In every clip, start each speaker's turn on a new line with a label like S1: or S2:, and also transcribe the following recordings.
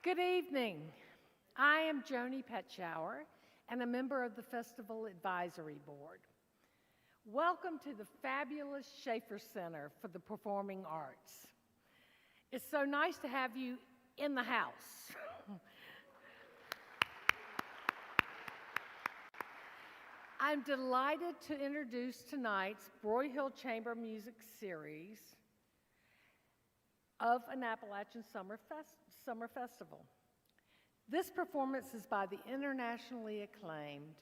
S1: Good evening. I am Joni Petschower and a member of the Festival Advisory Board. Welcome to the fabulous Schaefer Center for the Performing Arts. It's so nice to have you in the house. I'm delighted to introduce tonight's Broyhill Chamber Music Series of an Appalachian Summer Festival. This performance is by the internationally acclaimed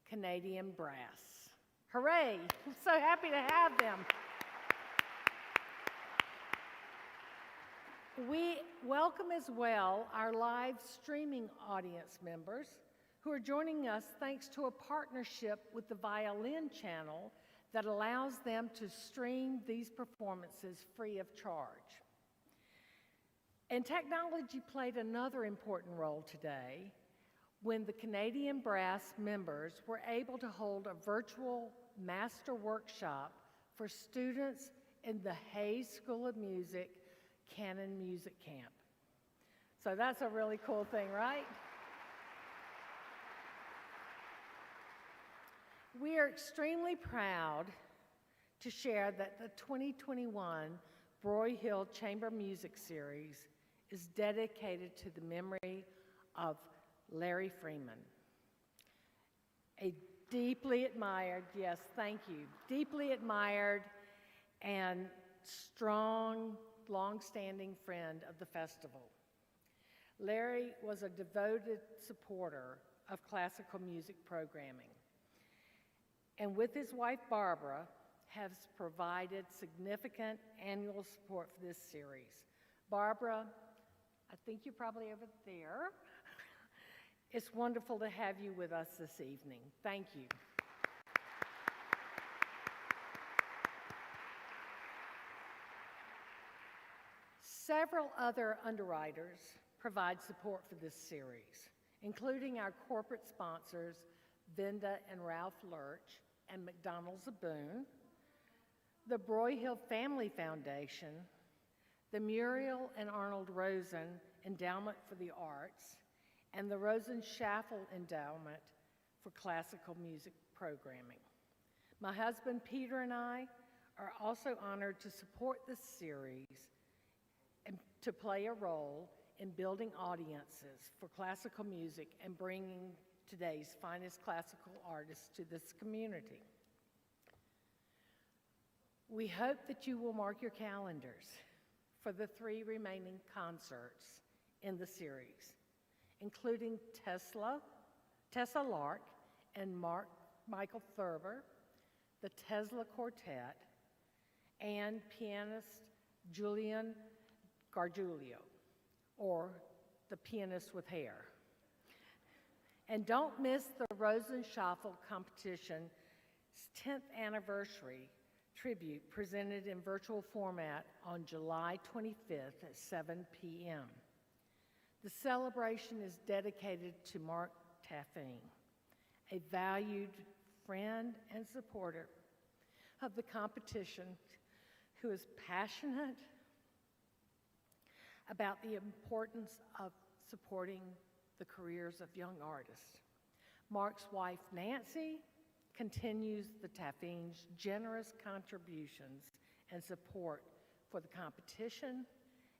S1: Canadian Brass. Hooray! I'm so happy to have them. We welcome as well our live streaming audience members who are joining us thanks to a partnership with the Violin Channel that allows them to stream these performances free of charge. And technology played another important role today when the Canadian Brass members were able to hold a virtual master workshop for students in the Hayes School of Music Canon Music Camp. So that's a really cool thing, right? We are extremely proud to share that the 2021 Broyhill Chamber Music Series is dedicated to the memory of Larry Freeman, a deeply admired, yes, thank you, deeply admired and strong, long-standing friend of the festival. Larry was a devoted supporter of classical music programming, and with his wife Barbara, has provided significant annual support for this series. Barbara, I think you're probably over there. It's wonderful to have you with us this evening. Thank you. Several other underwriters provide support for this series, including our corporate sponsors, Vinda and Ralph Lurch and McDonald's of Boone, the Broyhill Family Foundation, the Muriel and Arnold Rosen Endowment for the Arts, and the Rosen Schaffel Endowment for Classical Music Programming. My husband Peter and I are also honored to support this series and to play a role in building audiences for classical music and bringing today's finest classical artists to this community. We hope that you will mark your calendars for the 3 remaining concerts in the series, including Tessa Lark and Michael Thurber, the Tesla Quartet, and pianist Julian Gargiulio, or the pianist with hair. And don't miss the Rosen Schaffel Competition's 10th anniversary tribute presented in virtual format on July 25th at 7 p.m. The celebration is dedicated to Mark Taffine, a valued friend and supporter of the competition who is passionate about the importance of supporting the careers of young artists. Mark's wife, Nancy, continues the Taffine's generous contributions and support for the competition,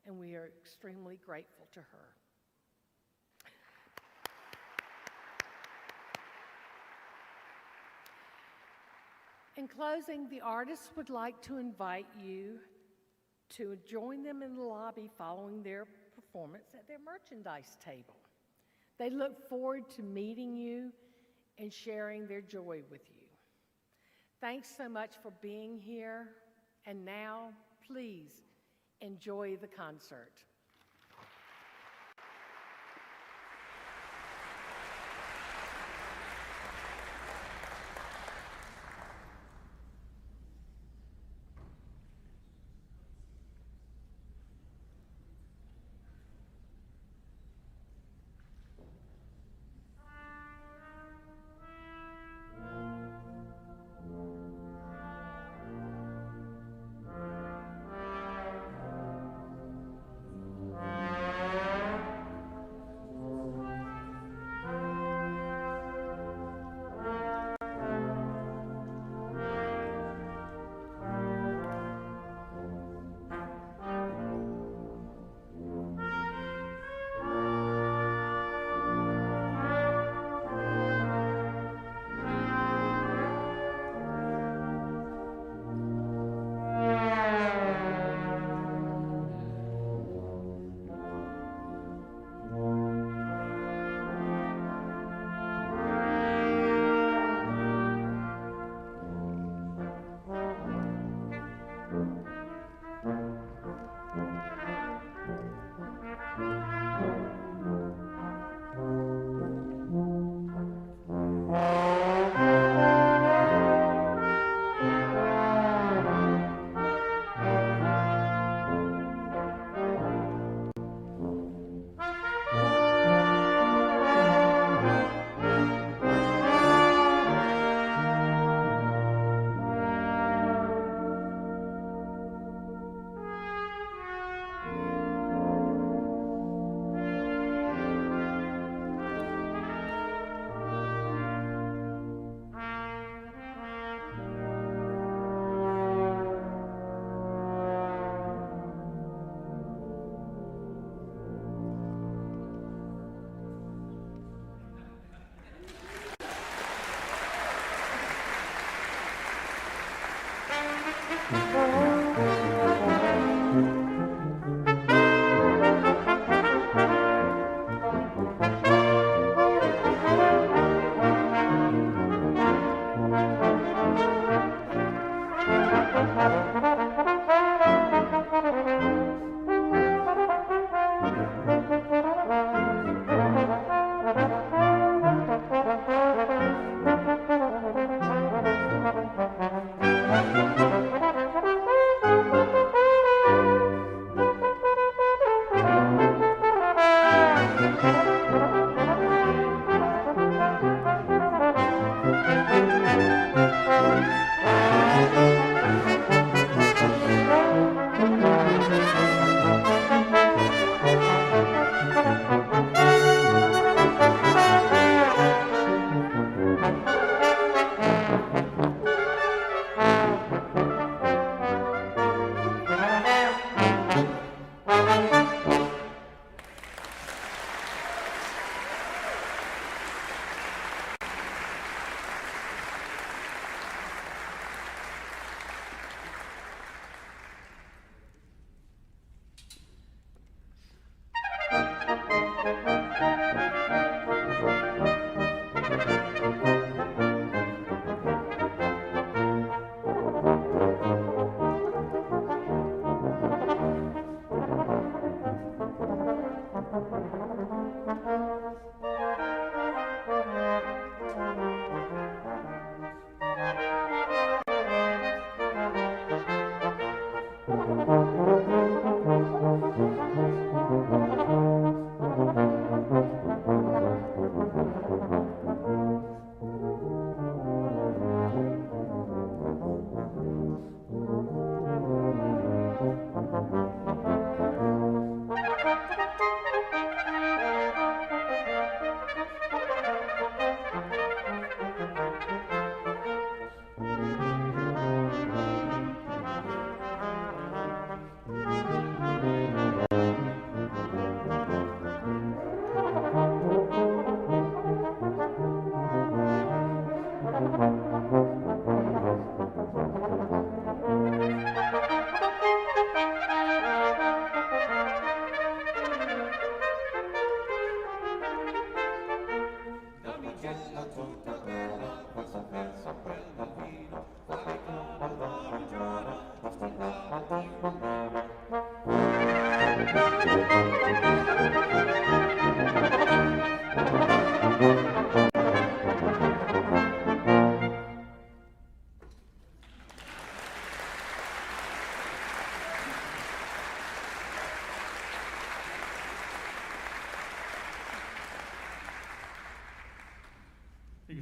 S1: and we are extremely grateful to her. In closing, the artists would like to invite you to join them in the lobby following their performance at their merchandise table. They look forward to meeting you and sharing their joy with you. Thanks so much for being here, and now, please enjoy the concert.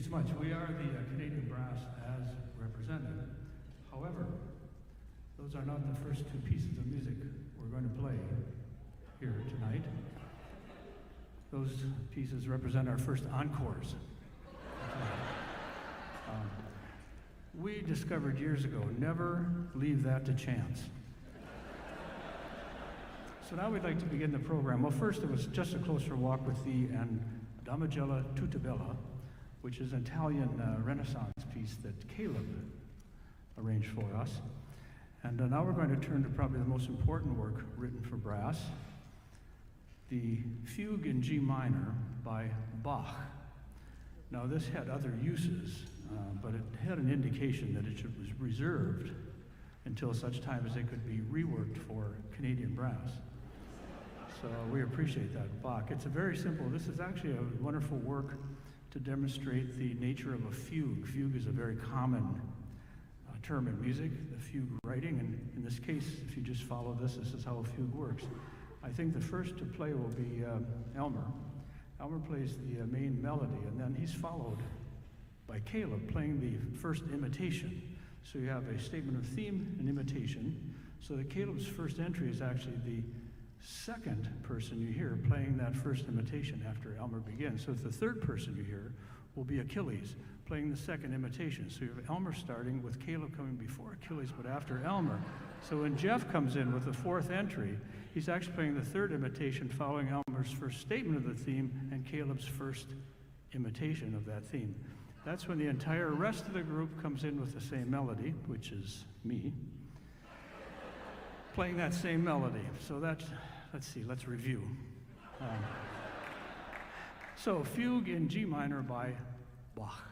S2: so much. We are the Canadian Brass as represented. However, those are not the first two pieces of music we're going to play here tonight. Those pieces represent our first encores. We discovered years ago, never leave that to chance. So now we'd like to begin the program. Well, first it was Just a Closer Walk with Thee and Damigella Tutta Bella, which is an Italian Renaissance piece that Caleb arranged for us. And now we're going to turn to probably the most important work written for brass, the Fugue in G minor by Bach. Now this had other uses, but it had an indication that it was reserved until such time as it could be reworked for Canadian brass. So we appreciate that, Bach. It's a very simple, this is actually a wonderful work to demonstrate the nature of a fugue. Fugue is a very common term in music, the fugue writing, and in this case, if you just follow this is how a fugue works. I think the first to play will be Elmer. Elmer plays the main melody, and then he's followed by Caleb playing the first imitation. So you have a statement of theme and imitation, so that Caleb's first entry is actually the second person you hear playing that first imitation after Elmer begins. So the third person you hear will be Achilles playing the second imitation. So you have Elmer starting with Caleb coming before Achilles, but after Elmer. So when Jeff comes in with the fourth entry, he's actually playing the third imitation following Elmer's first statement of the theme and Caleb's first imitation of that theme. That's when the entire rest of the group comes in with the same melody, which is me, playing that same melody. So that's, let's review. So Fugue in G minor by Bach.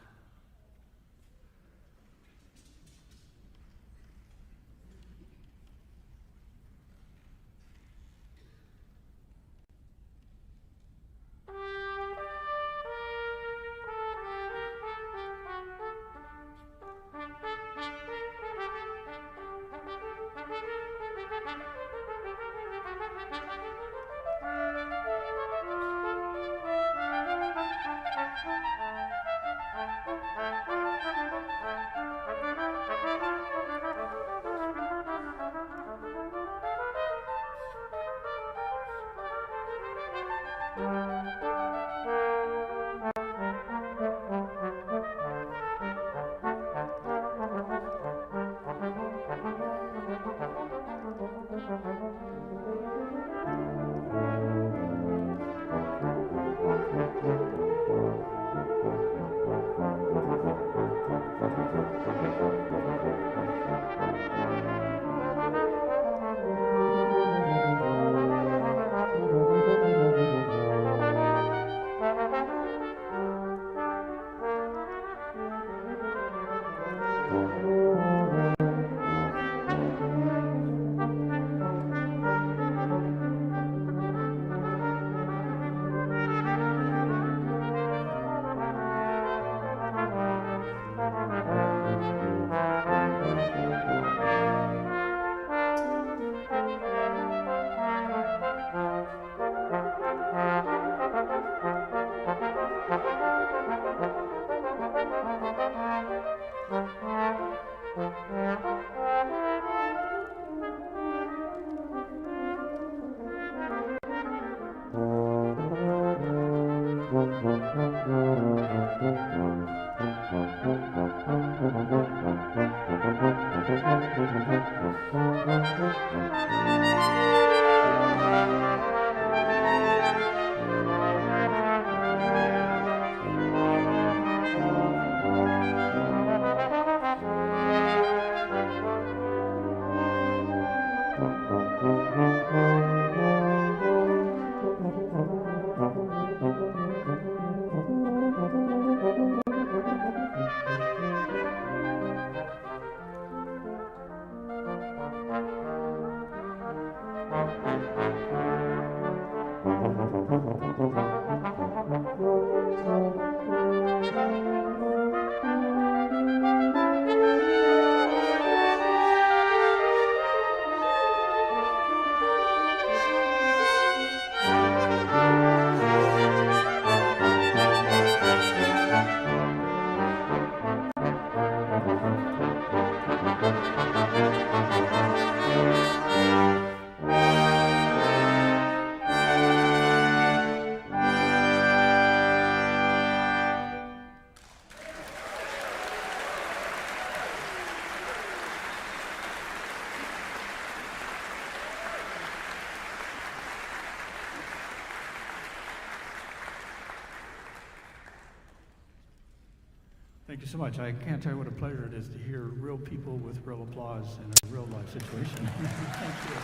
S2: Thank you so much. I can't tell you what a pleasure it is to hear real people with real applause in a real life situation. Thank you.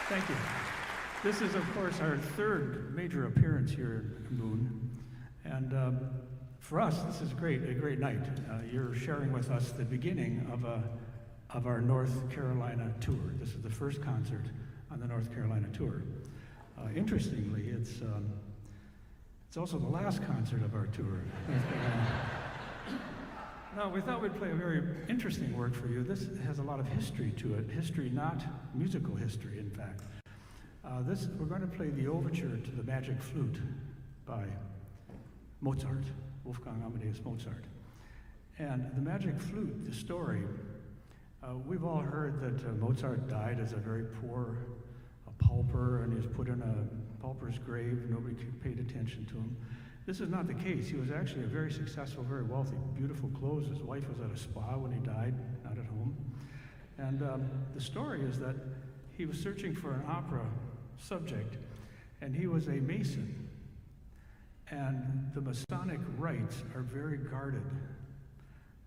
S2: Thank you. This is, of course, our third major appearance here at Moon. And for us, this is a great night. You're sharing with us the beginning of our North Carolina tour. This is the first concert on the North Carolina tour. Interestingly, it's also the last concert of our tour. Now, we thought we'd play a very interesting work for you. This has a lot of history to it. History, not musical history, in fact. We're going to play the overture to the Magic Flute by Mozart, Wolfgang Amadeus Mozart. And the Magic Flute, the story, we've all heard that Mozart died as a very poor pauper, and he was put in a pauper's grave. Nobody paid attention to him. This is not the case. He was actually a very successful, very wealthy, beautiful clothes. His wife was at a spa when he died, not at home. And the story is that he was searching for an opera subject, and he was a Mason. And the Masonic rites are very guarded.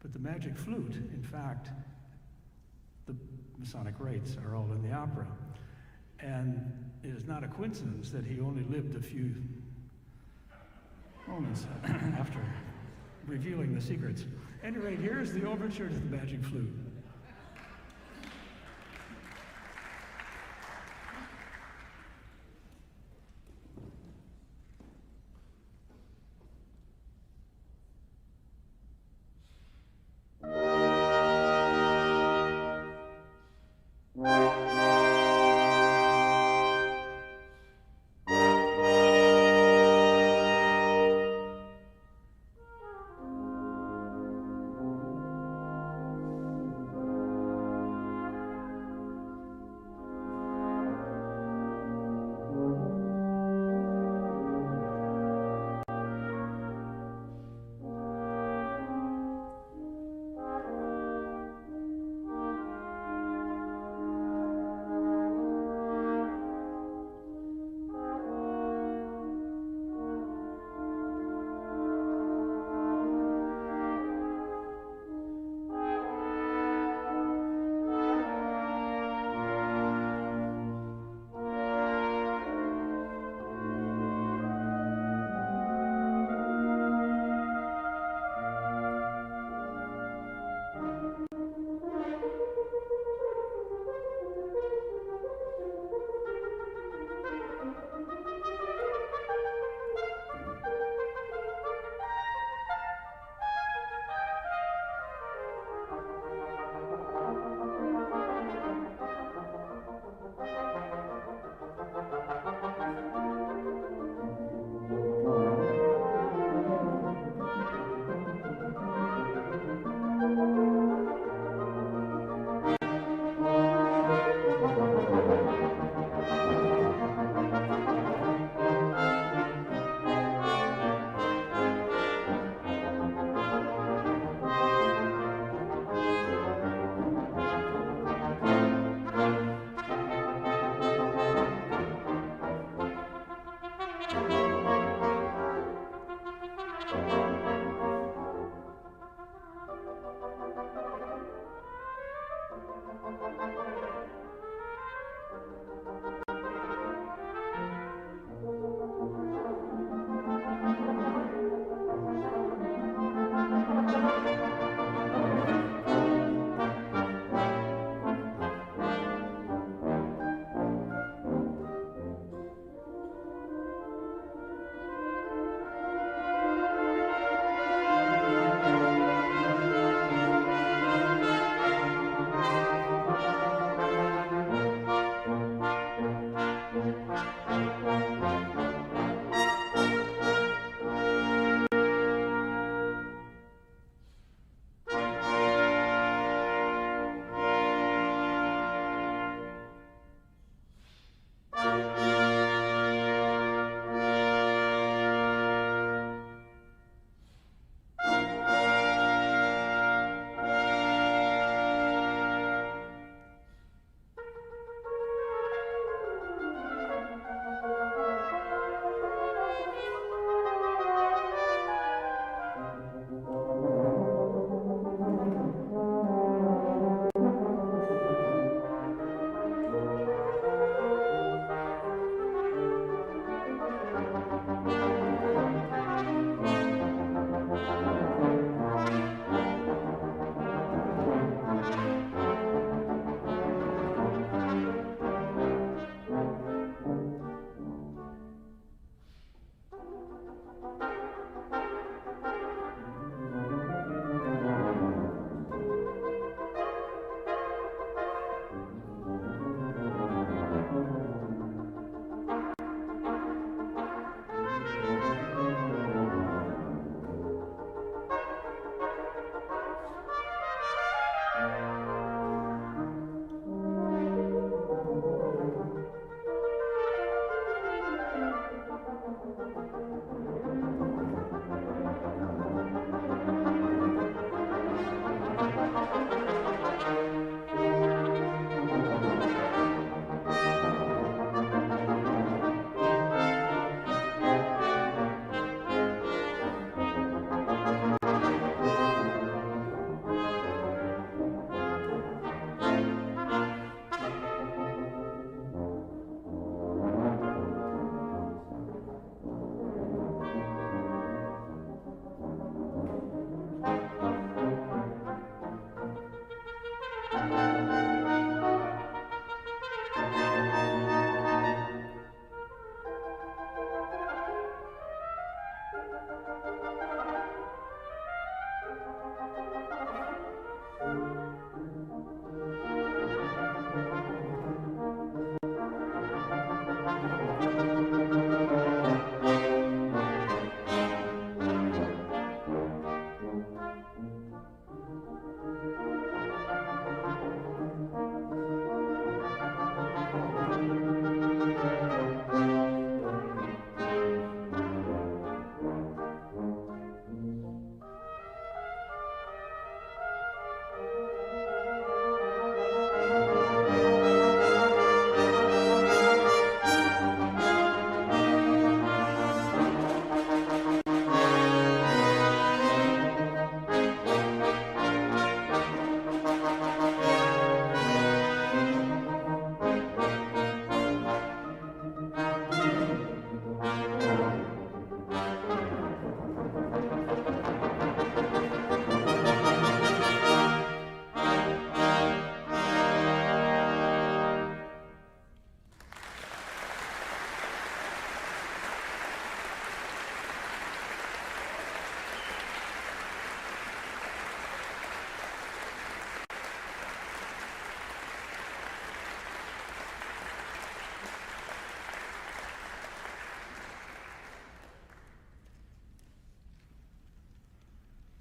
S2: But the Magic Flute, in fact, the Masonic rites are all in the opera. And it is not a coincidence that he only lived a few moments after revealing the secrets. At any rate, here's the overture to the Magic Flute.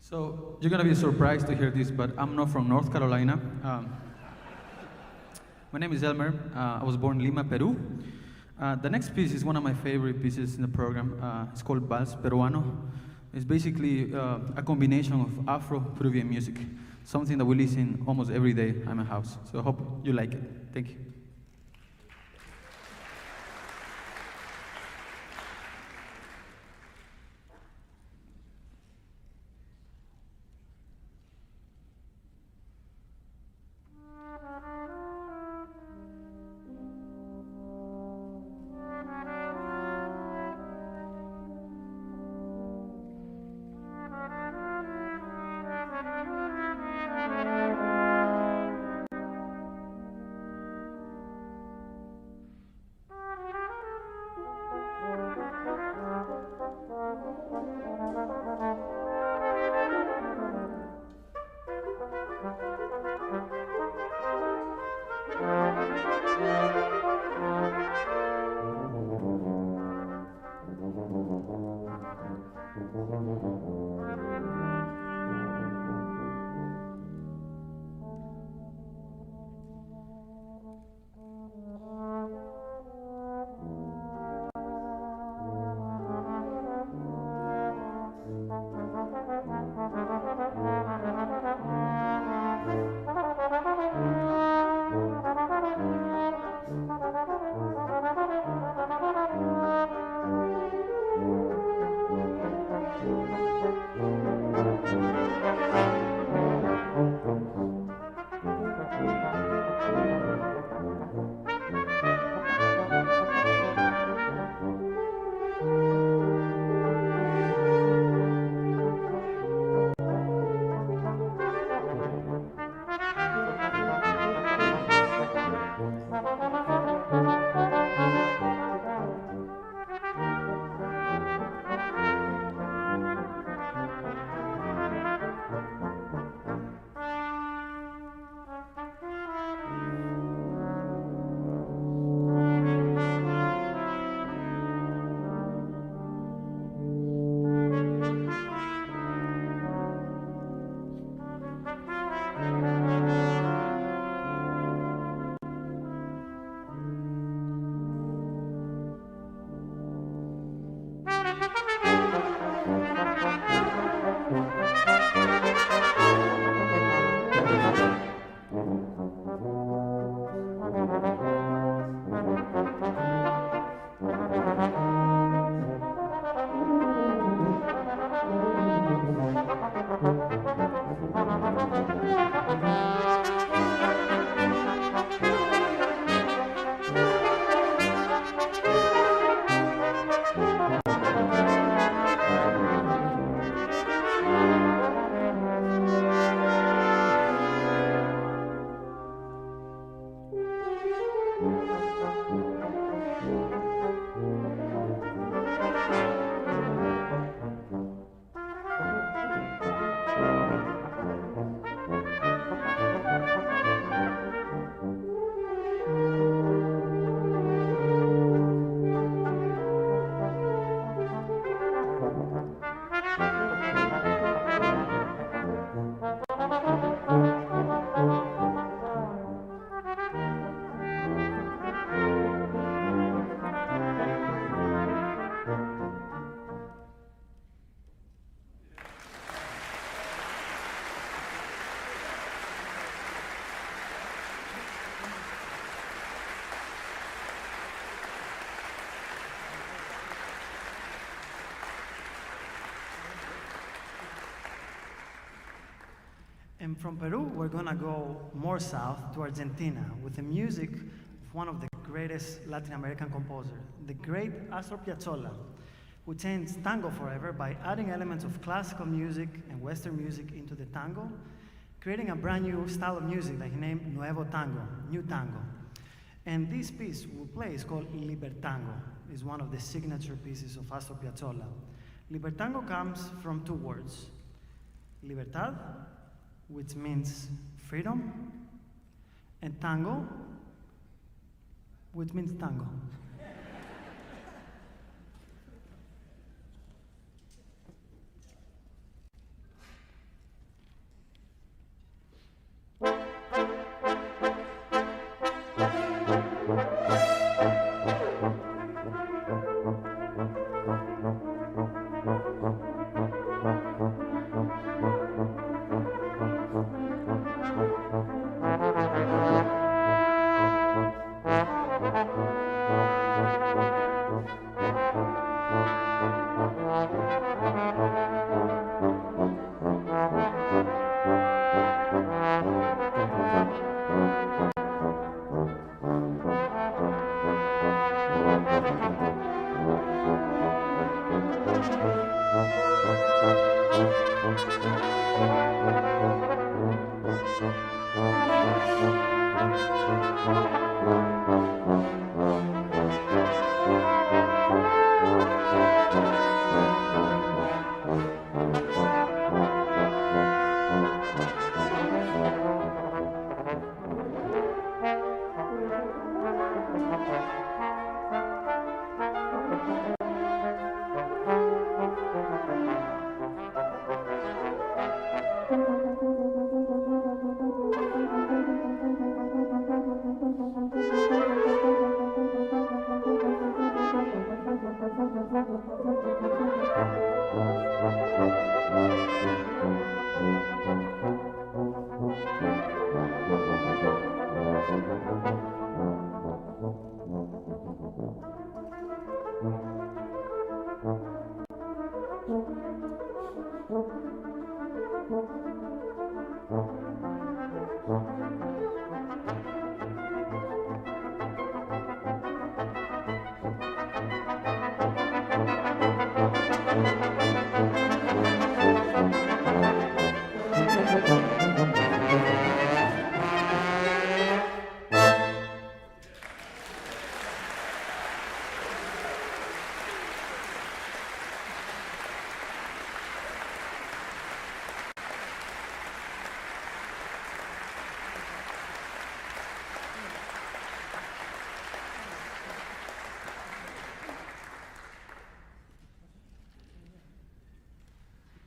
S3: So you're gonna be surprised to hear this, but I'm not from North Carolina. My name is Elmer. I was born in Lima, Peru. The next piece is one of my favorite pieces in the program. It's called Vals Peruano. It's basically a combination of Afro-Peruvian music, something that we listen almost every day at my house. So I hope you like it. Thank you.
S4: And from Peru, we're gonna go more south to Argentina with the music of one of the greatest Latin American composers, the great Astor Piazzolla, who changed tango forever by adding elements of classical music and Western music into the tango, creating a brand new style of music that he named Nuevo Tango, New Tango. And this piece we'll play is called Libertango. It's one of the signature pieces of Astor Piazzolla. Libertango comes from two words, libertad, which means freedom, and tango, which means tango.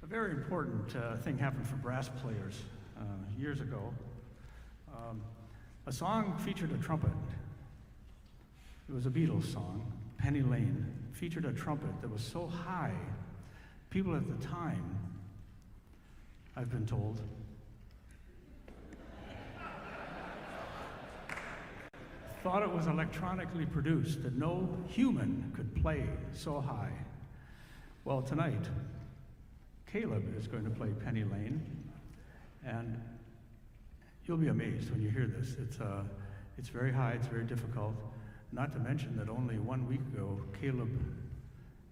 S2: A very important thing happened for brass players years ago. A song featured a trumpet. It was a Beatles song, Penny Lane, featured a trumpet that was so high, people at the time, I've been told, thought it was electronically produced, that no human could play so high. Well, tonight, Caleb is going to play Penny Lane, and you'll be amazed when you hear this. It's very high, it's very difficult. Not to mention that only 1 week ago, Caleb,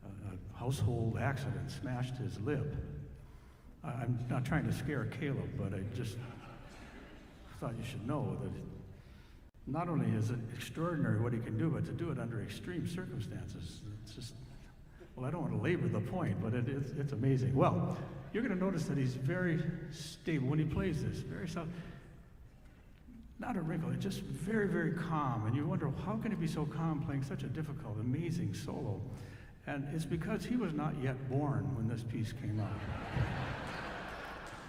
S2: a household accident, smashed his lip. I'm not trying to scare Caleb, but I just thought you should know that not only is it extraordinary what he can do, but to do it under extreme circumstances. It's just, well, I don't want to labor the point, but it's amazing. Well, you're going to notice that he's very stable when he plays this, very soft. Not a wrinkle, it's just very, very calm. And you wonder, how can he be so calm playing such a difficult, amazing solo? And it's because he was not yet born when this piece came out.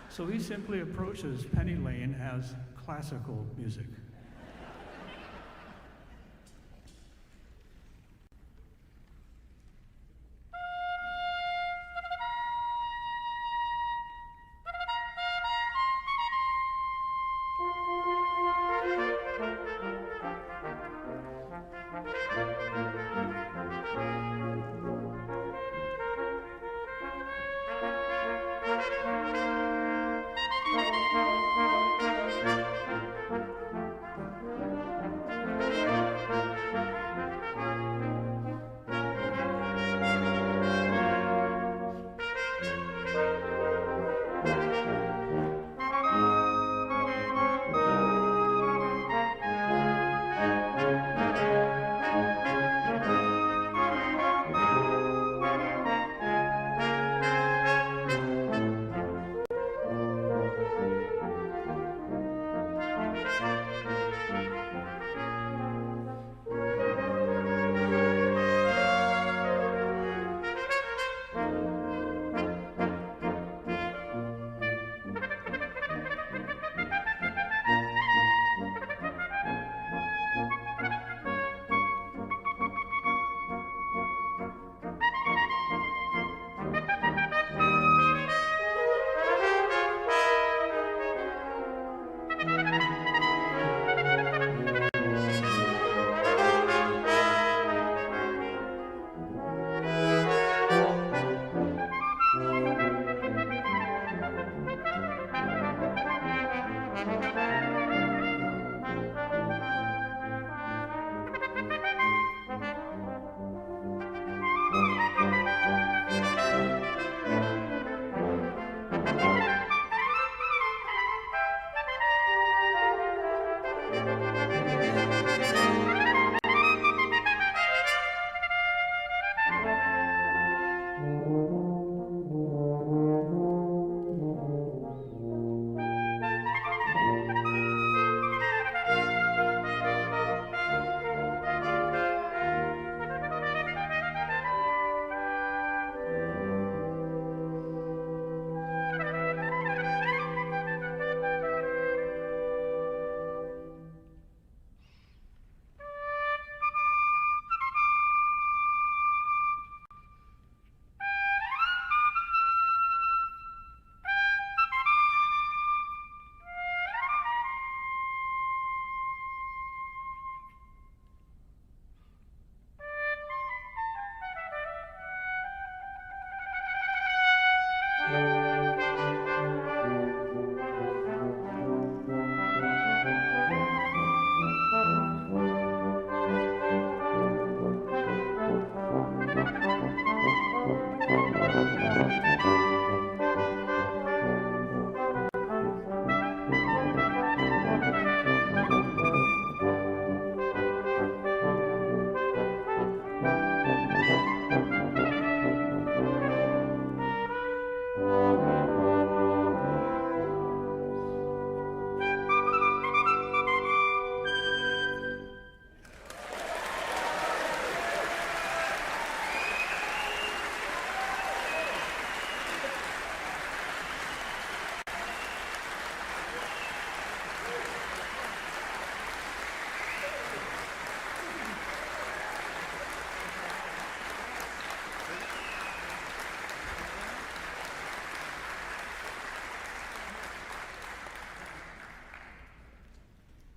S2: So he simply approaches Penny Lane as classical music.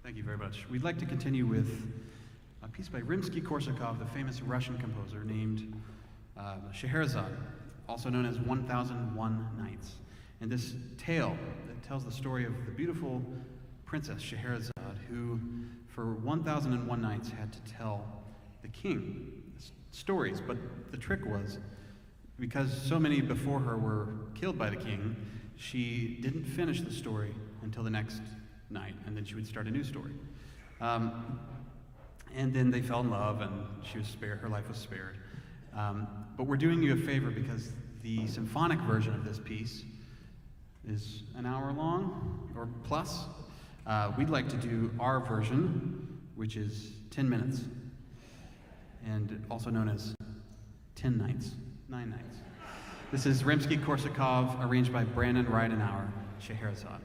S5: Thank you very much. We'd like to continue with a piece by Rimsky-Korsakov, the famous Russian composer, named Scheherazade, also known as 1001 Nights. And this tale that tells the story of the beautiful princess Scheherazade, who for 1001 nights had to tell the king stories. But the trick was, because so many before her were killed by the king, she didn't finish the story until the next night, and then she would start a new story. And then they fell in love, and she was spared. Her life was spared. But we're doing you a favor because the symphonic version of this piece is an hour long or plus. We'd like to do our version, which is 10 minutes, and also known as 10 nights, 9 nights. This is Rimsky-Korsakov, arranged by Brandon Reidenauer, Scheherazade.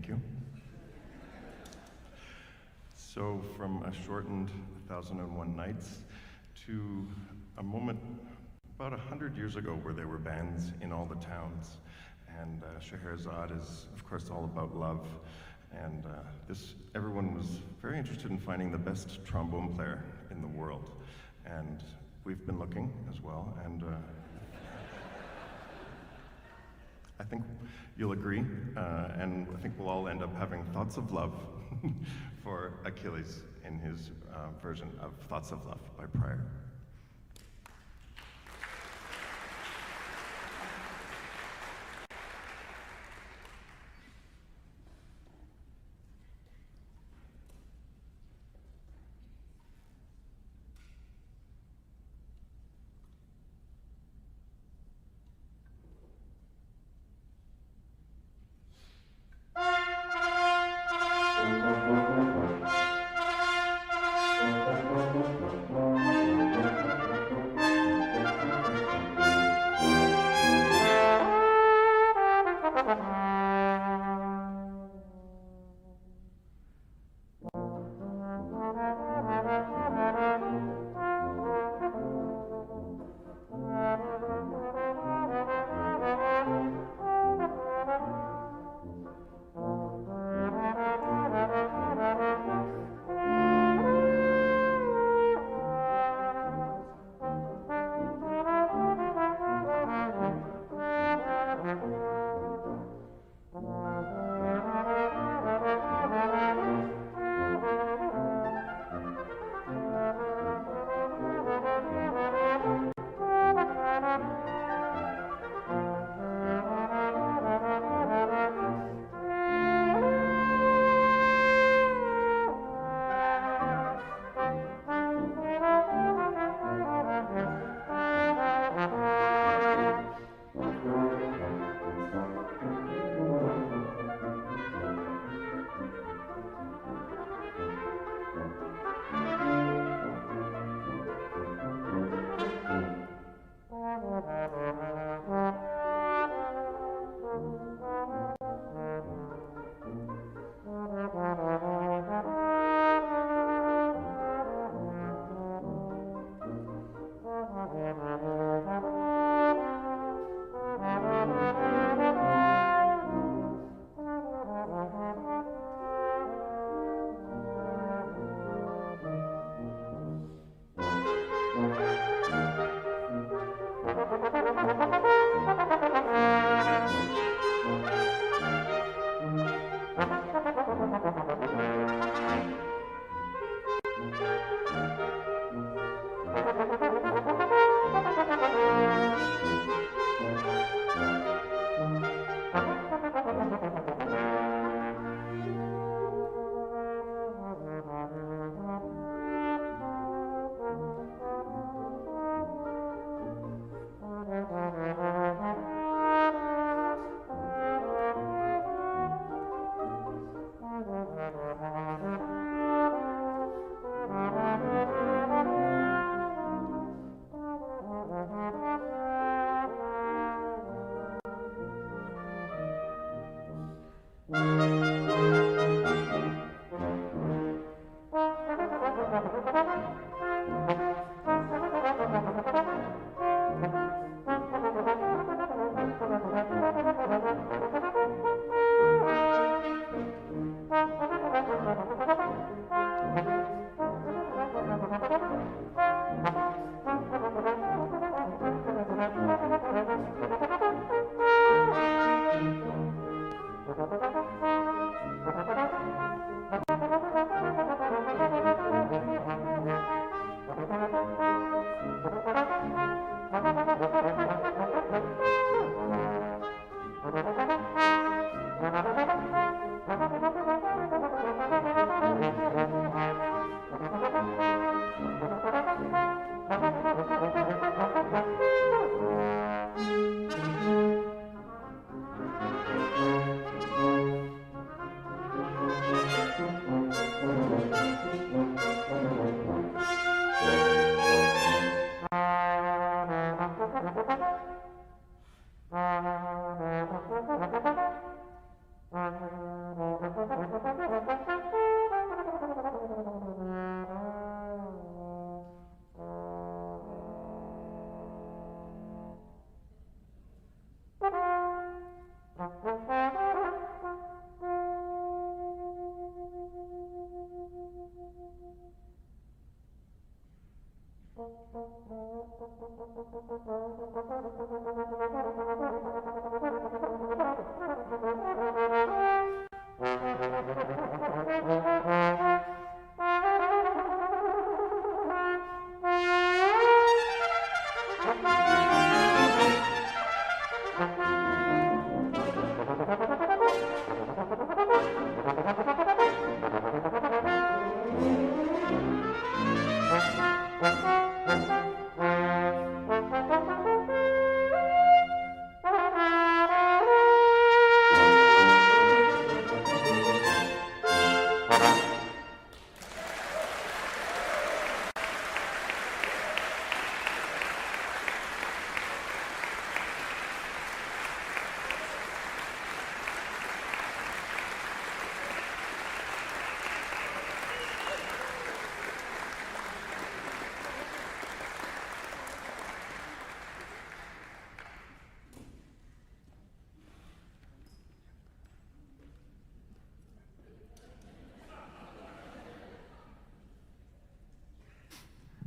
S6: Thank you. So from a shortened 1001 Nights to a moment about 100 years ago where there were bands in all the towns. And Scheherazade is, of course, all about love. And everyone was very interested in finding the best trombone player in the world. And we've been looking as well. And I think you'll agree, and I think we'll all end up having thoughts of love for Achilles in his version of Thoughts of Love by Pryor.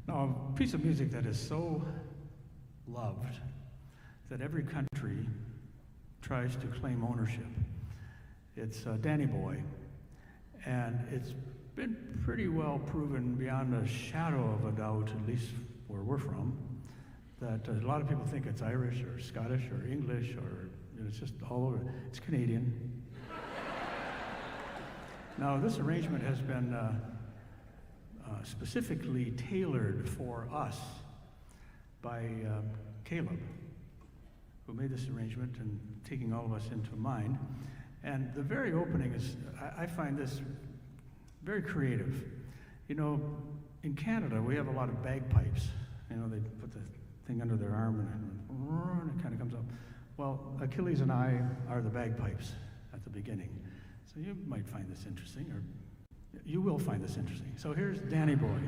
S2: Now, a piece of music that is so loved that every country tries to claim ownership. It's Danny Boy, and it's been pretty well proven beyond a shadow of a doubt, at least where we're from, that a lot of people think it's Irish or Scottish or English or it's just all over. It's Canadian. Now, this arrangement has been specifically tailored for us by Caleb, who made this arrangement and taking all of us into mind. And the very opening is, I find this very creative. You know, in Canada, we have a lot of bagpipes. You know, they put the thing under their arm and it kind of comes up. Well, Achilles and I are the bagpipes at the beginning. So you might find this interesting, or you will find this interesting. So here's Danny Boy.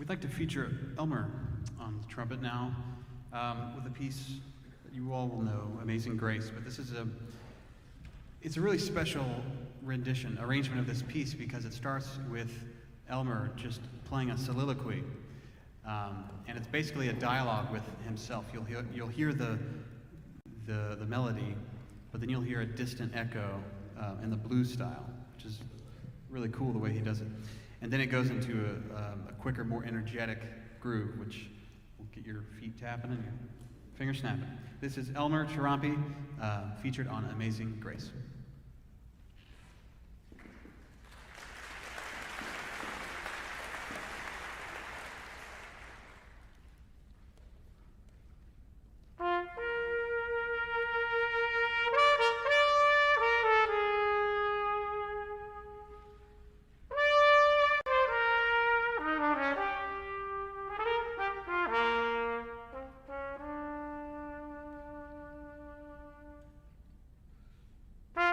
S5: We'd like to feature Elmer on the trumpet now with a piece that you all will know, Amazing Grace. But it's a really special arrangement of this piece because it starts with Elmer just playing a soliloquy. And it's basically a dialogue with himself. You'll hear the melody, but then you'll hear a distant echo in the blues style, which is really cool the way he does it. And then it goes into a quicker, more energetic groove, which will get your feet tapping and your fingers snapping. This is Elmer Chirampi, featured on Amazing Grace.
S7: Thank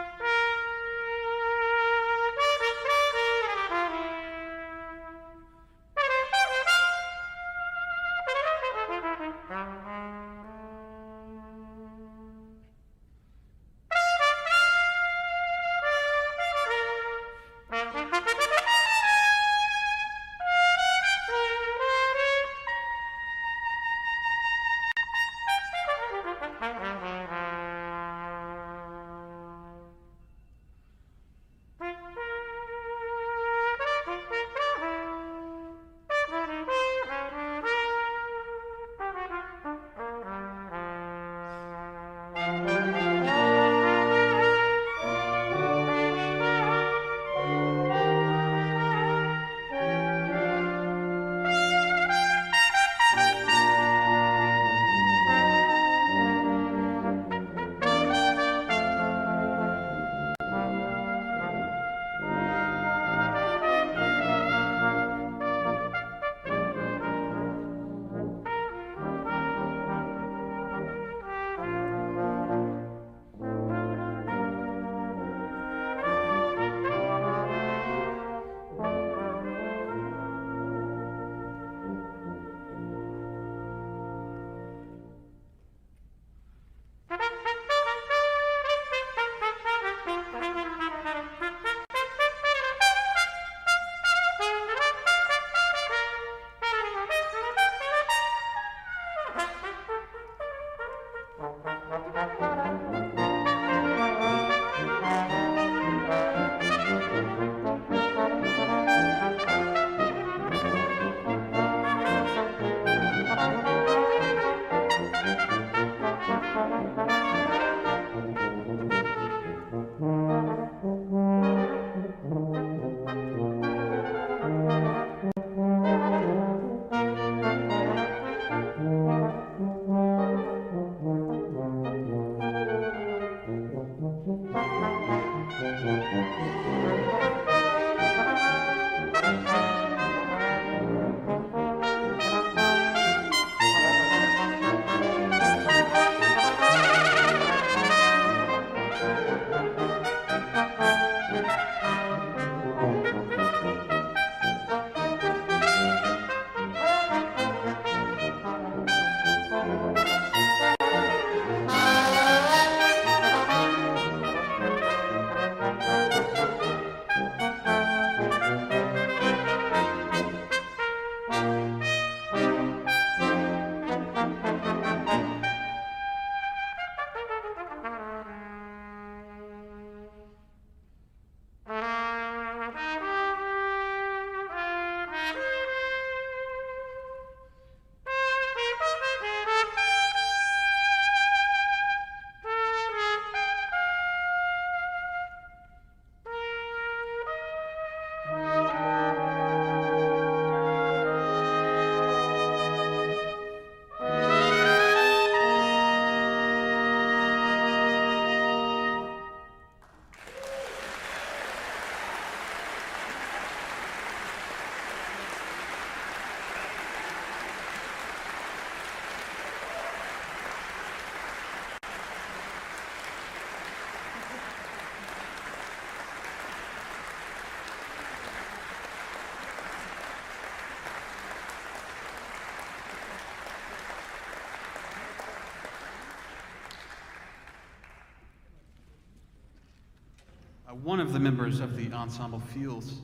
S5: one of the members of the ensemble feels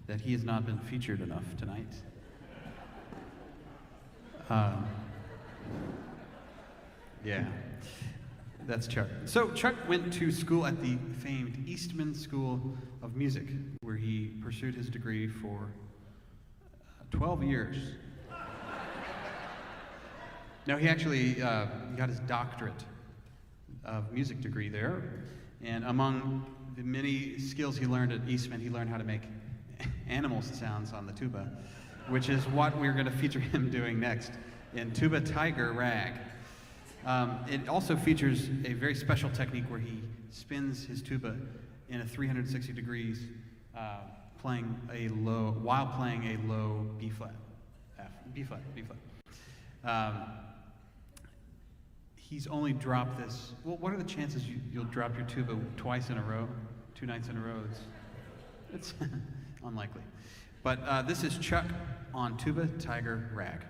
S5: that he has not been featured enough tonight. Yeah, that's Chuck. So Chuck went to school at the famed Eastman School of Music, where he pursued his degree for 12 years. No, he actually got his doctorate of music degree there. And among the many skills he learned at Eastman, he learned how to make animal sounds on the tuba, which is what we're going to feature him doing next in Tuba Tiger Rag. It also features a very special technique where he spins his tuba in a 360 degrees, playing a low B flat. He's only dropped this. Well, what are the chances you'll drop your tuba twice in a row, 2 nights in a row? It's unlikely. But this is Chuck on Tuba Tiger Rag.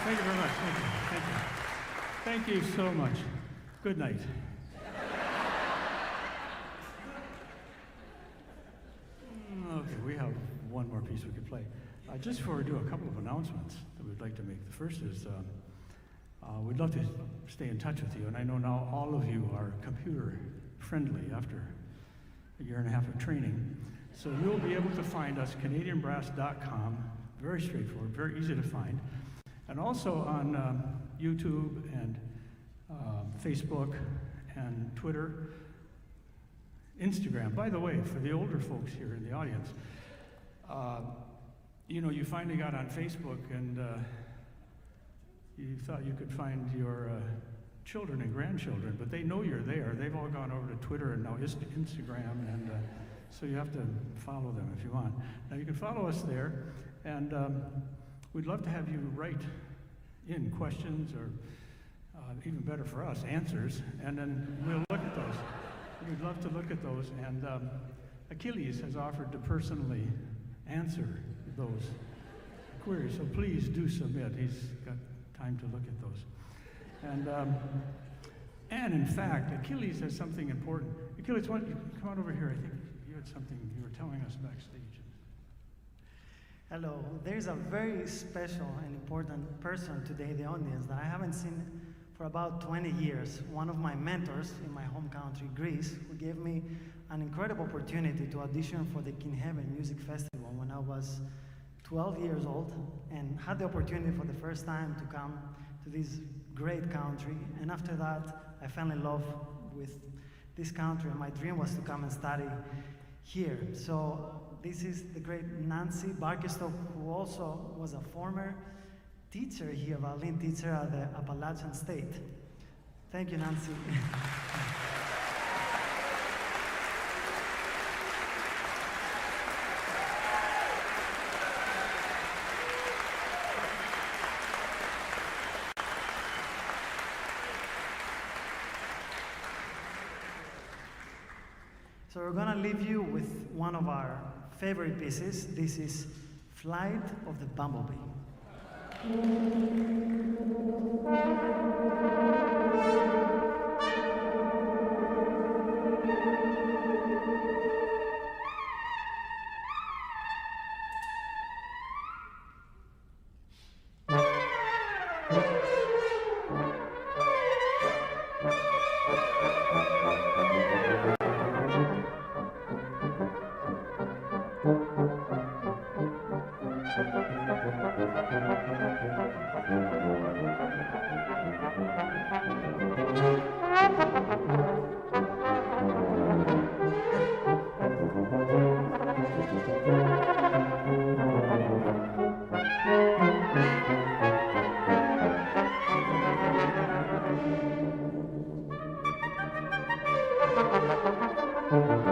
S2: Thank you very much. Thank you. Thank you. Thank you so much. Good night. Okay, we have one more piece we could play. Just before we do a couple of announcements that we'd like to make. The first is we'd love to stay in touch with you, and I know now all of you are computer friendly after a year and a half of training. So you'll be able to find us, CanadianBrass.com, very straightforward, very easy to find. And also on YouTube and Facebook and Twitter, Instagram. By the way, for the older folks here in the audience, you finally got on Facebook and you thought you could find your children and grandchildren, but they know you're there. They've all gone over to Twitter and now Instagram, and so you have to follow them if you want. Now you can follow us there, and we'd love to have you write in questions, or even better for us, answers, and then we'll look at those. We'd love to look at those, and Achilles has offered to personally answer those queries, so please do submit. He's got time to look at those. And in fact, Achilles has something important. Achilles, why don't you come on over here? I think you had something you were telling us backstage.
S4: Hello. There's a very special and important person today in the audience that I haven't seen for about 20 years. One of my mentors in my home country, Greece, who gave me an incredible opportunity to audition for the King Heaven Music Festival when I was 12 years old, and had the opportunity for the first time to come to this great country. And after that, I fell in love with this country, and my dream was to come and study here. So this is the great Nancy Barkestow, who also was a former teacher here, violin teacher at the Appalachian State. Thank you, Nancy. So we're gonna leave you with one of our favorite pieces. This is Flight of the Bumblebee.
S7: Thank you.